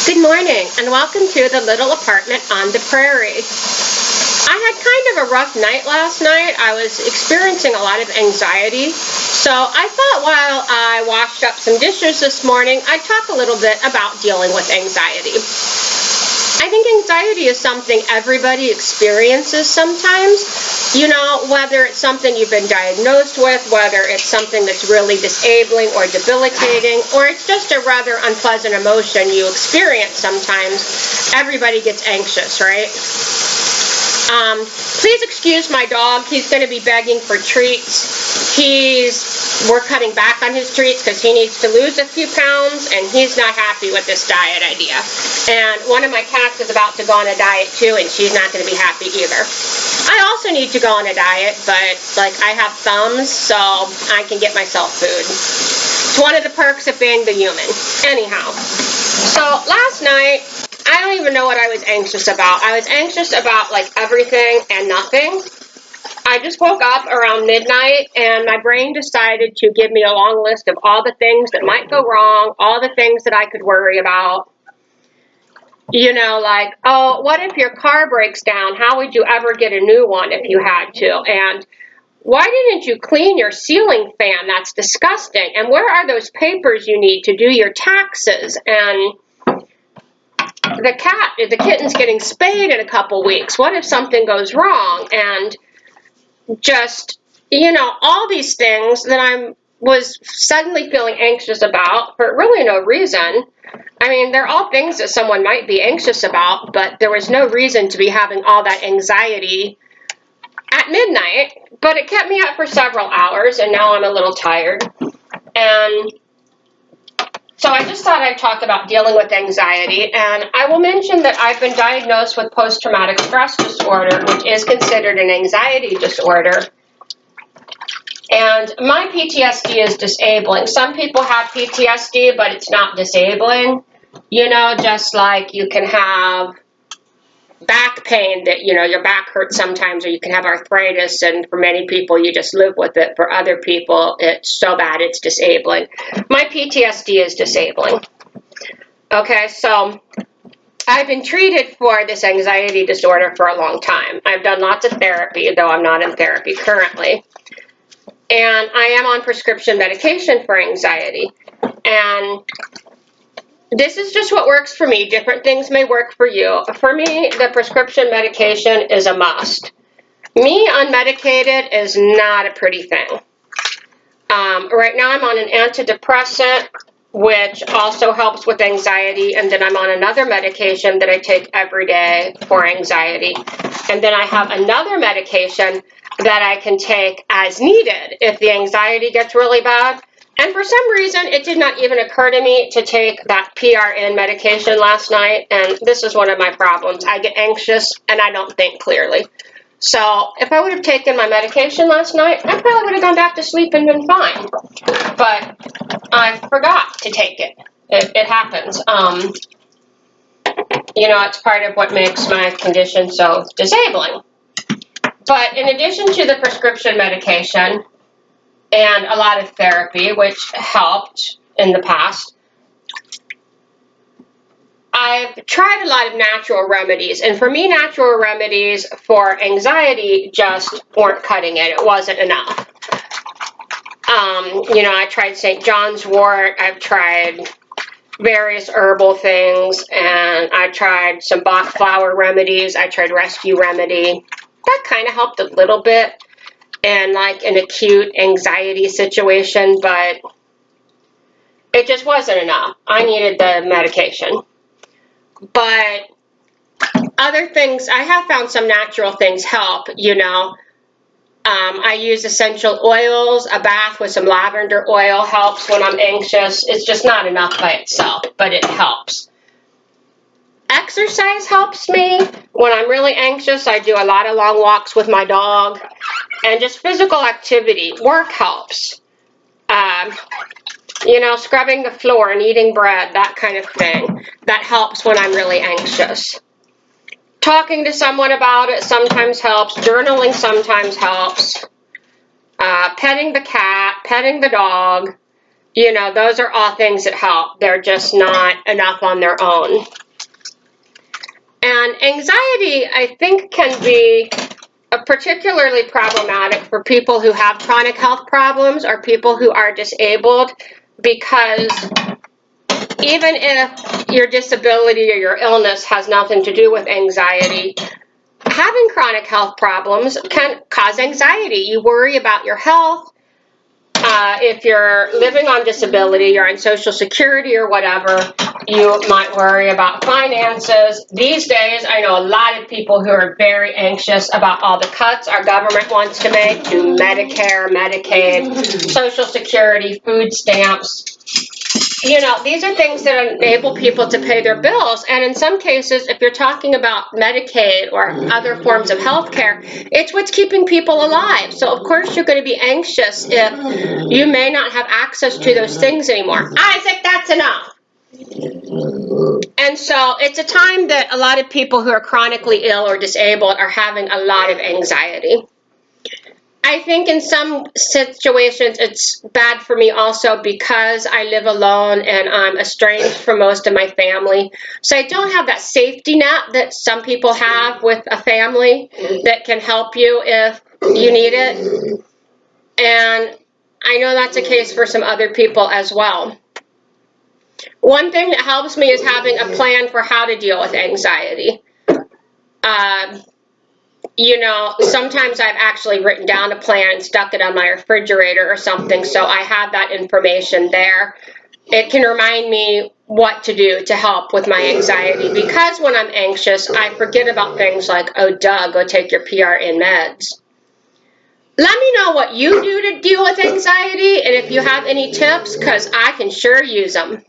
Good morning and welcome to the little apartment on the prairie. I had kind of a rough night last night. I was experiencing a lot of anxiety, so I thought while I washed up some dishes this morning, I'd talk a little bit about dealing with anxiety. I think anxiety is something everybody experiences sometimes, whether it's something you've been diagnosed with, whether it's something that's really disabling or debilitating, or it's just a rather unpleasant emotion you experience sometimes. Everybody gets anxious, right? Please excuse my dog. He's going to be begging for treats. We're cutting back on his treats because he needs to lose a few pounds, and he's not happy with this diet idea. And one of my cats is about to go on a diet too, and she's not going to be happy either. I also need to go on a diet, but I have thumbs, so I can get myself food. It's one of the perks of being the human. Anyhow, so last night, I don't even know what I was anxious about. I was anxious about everything and nothing. I just woke up around midnight and my brain decided to give me a long list of all the things that might go wrong, all the things that I could worry about. Oh, what if your car breaks down? How would you ever get a new one if you had to? And why didn't you clean your ceiling fan? That's disgusting. And where are those papers you need to do your taxes? And the kitten's getting spayed in a couple weeks. What if something goes wrong? And just, all these things that I was suddenly feeling anxious about for really no reason. I mean, they're all things that someone might be anxious about, but there was no reason to be having all that anxiety at midnight. But it kept me up for several hours, and now I'm a little tired. And so I just thought I'd talk about dealing with anxiety, and I will mention that I've been diagnosed with post-traumatic stress disorder, which is considered an anxiety disorder. And my PTSD is disabling. Some people have PTSD, but it's not disabling. Just like you can have back pain that, your back hurts sometimes, or you can have arthritis, and for many people, you just live with it. For other people, it's so bad it's disabling. My PTSD is disabling. Okay, so I've been treated for this anxiety disorder for a long time. I've done lots of therapy, though I'm not in therapy currently. And I am on prescription medication for anxiety. And this is just what works for me. Different things may work for you. For me, the prescription medication is a must. Me unmedicated is not a pretty thing. Right now I'm on an antidepressant, which also helps with anxiety, and then I'm on another medication that I take every day for anxiety. And then I have another medication that I can take as needed if the anxiety gets really bad. And for some reason, it did not even occur to me to take that PRN medication last night, and this is one of my problems. I get anxious and I don't think clearly. So if I would have taken my medication last night, I probably would have gone back to sleep and been fine. But I forgot to take it. It happens. It's part of what makes my condition so disabling. But in addition to the prescription medication and a lot of therapy, which helped in the past, I've tried a lot of natural remedies, and for me, natural remedies for anxiety just weren't cutting it. It wasn't enough. I tried St. John's wort, I've tried various herbal things, and I tried some Bach flower remedies, I tried Rescue Remedy. That kind of helped a little bit in an acute anxiety situation, but it just wasn't enough. I needed the medication. But other things, I have found some natural things help, I use essential oils. A bath with some lavender oil helps when I'm anxious. It's just not enough by itself, but it helps. Exercise helps me. When I'm really anxious, I do a lot of long walks with my dog. And just physical activity. Work helps. Scrubbing the floor and eating bread, that kind of thing. That helps when I'm really anxious. Talking to someone about it sometimes helps. Journaling sometimes helps. Petting the cat, petting the dog. You know, those are all things that help. They're just not enough on their own. And anxiety, I think, can be particularly problematic for people who have chronic health problems or people who are disabled, because even if your disability or your illness has nothing to do with anxiety, having chronic health problems can cause anxiety. You worry about your health. If you're living on disability, you're on Social Security or whatever, you might worry about finances. These days, I know a lot of people who are very anxious about all the cuts our government wants to make to Medicare, Medicaid, Social Security, food stamps. You know, these are things that enable people to pay their bills. And in some cases, if you're talking about Medicaid or other forms of health care, it's what's keeping people alive. So, of course, you're going to be anxious if you may not have access to those things anymore. Isaac, that's enough. And so it's a time that a lot of people who are chronically ill or disabled are having a lot of anxiety. I think in some situations it's bad for me also because I live alone and I'm estranged from most of my family. So I don't have that safety net that some people have with a family that can help you if you need it. And I know that's a case for some other people as well. One thing that helps me is having a plan for how to deal with anxiety. You know, sometimes I've actually written down a plan and stuck it on my refrigerator or something, so I have that information there. It can remind me what to do to help with my anxiety, because when I'm anxious, I forget about things like, oh, duh, go take your PRN meds. Let me know what you do to deal with anxiety, and if you have any tips, because I can sure use them.